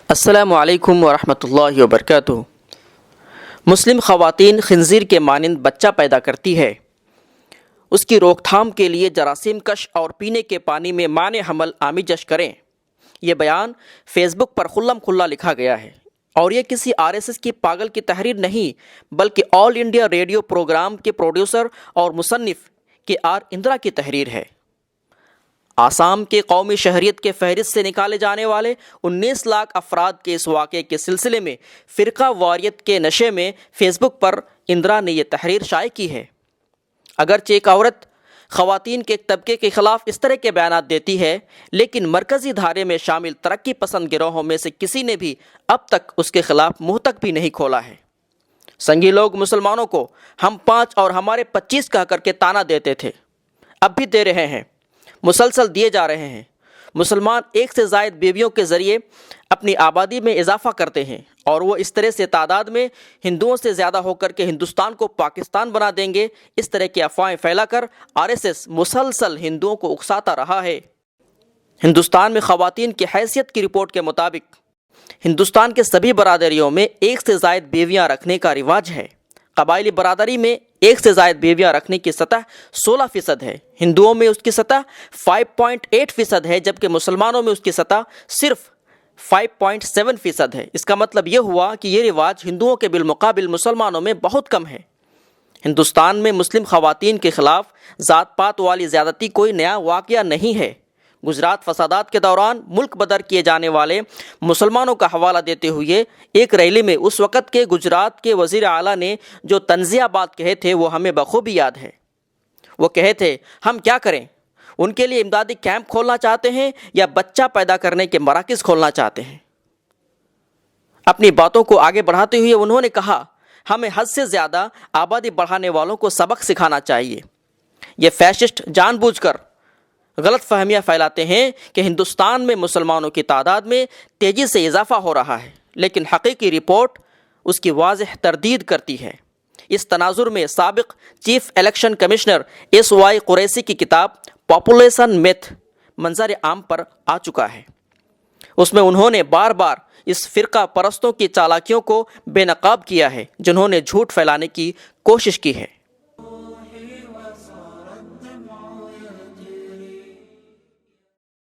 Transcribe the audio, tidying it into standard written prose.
السلام علیکم ورحمۃ اللہ وبرکاتہ۔ مسلم خواتین خنزیر کے مانند بچہ پیدا کرتی ہے، اس کی روک تھام کے لیے جراثیم کش اور پینے کے پانی میں مانع حمل آمیزش کریں۔ یہ بیان فیس بک پر کھلم کھلا لکھا گیا ہے اور یہ کسی RSS کی پاگل کی تحریر نہیں بلکہ آل انڈیا ریڈیو پروگرام کے پروڈیوسر اور مصنف KR اندرا کی تحریر ہے۔ آسام کے قومی شہریت کے فہرست سے نکالے جانے والے 19 لاکھ افراد کے اس واقعے کے سلسلے میں فرقہ واریت کے نشے میں فیس بک پر اندرا نے یہ تحریر شائع کی ہے۔ اگرچہ ایک عورت خواتین کے ایک طبقے کے خلاف اس طرح کے بیانات دیتی ہے، لیکن مرکزی دھارے میں شامل ترقی پسند گروہوں میں سے کسی نے بھی اب تک اس کے خلاف منہ تک بھی نہیں کھولا ہے۔ سنگی لوگ مسلمانوں کو ہم 5 اور ہمارے 25 کہہ کر کے تانا دیتے تھے، اب بھی دے رہے ہیں، مسلسل دیے جا رہے ہیں۔ مسلمان ایک سے زائد بیویوں کے ذریعے اپنی آبادی میں اضافہ کرتے ہیں اور وہ اس طرح سے تعداد میں ہندوؤں سے زیادہ ہو کر کے ہندوستان کو پاکستان بنا دیں گے۔ اس طرح کی افواہیں پھیلا کر RSS مسلسل ہندوؤں کو اکساتا رہا ہے۔ ہندوستان میں خواتین کی حیثیت کی رپورٹ کے مطابق ہندوستان کے سبھی برادریوں میں ایک سے زائد بیویاں رکھنے کا رواج ہے۔ قبائلی برادری میں ایک سے زائد بیویاں رکھنے کی سطح 16% ہے، ہندوؤں میں اس کی سطح 5.8% ہے، جبکہ مسلمانوں میں اس کی سطح صرف 5.7% ہے۔ اس کا مطلب یہ ہوا کہ یہ رواج ہندوؤں کے بالمقابل مسلمانوں میں بہت کم ہے۔ ہندوستان میں مسلم خواتین کے خلاف ذات پات والی زیادتی کوئی نیا واقعہ نہیں ہے۔ گجرات فسادات کے دوران ملک بدر کیے جانے والے مسلمانوں کا حوالہ دیتے ہوئے ایک ریلی میں اس وقت کے گجرات کے وزیر اعلیٰ نے جو طنزیہ بات کہے تھے وہ ہمیں بخوبی یاد ہے۔ وہ کہے تھے، ہم کیا کریں؟ ان کے لیے امدادی کیمپ کھولنا چاہتے ہیں یا بچہ پیدا کرنے کے مراکز کھولنا چاہتے ہیں؟ اپنی باتوں کو آگے بڑھاتے ہوئے انہوں نے کہا، ہمیں حد سے زیادہ آبادی بڑھانے والوں کو سبق سکھانا چاہیے۔ یہ فیشسٹ جان بوجھ کر غلط فہمیاں پھیلاتے ہیں کہ ہندوستان میں مسلمانوں کی تعداد میں تیزی سے اضافہ ہو رہا ہے، لیکن حقیقی رپورٹ اس کی واضح تردید کرتی ہے۔ اس تناظر میں سابق chief election commissioner SY Qureshi کی کتاب پاپولیشن میتھ منظر عام پر آ چکا ہے۔ اس میں انہوں نے بار بار اس فرقہ پرستوں کی چالاکیوں کو بے نقاب کیا ہے جنہوں نے جھوٹ پھیلانے کی کوشش کی ہے۔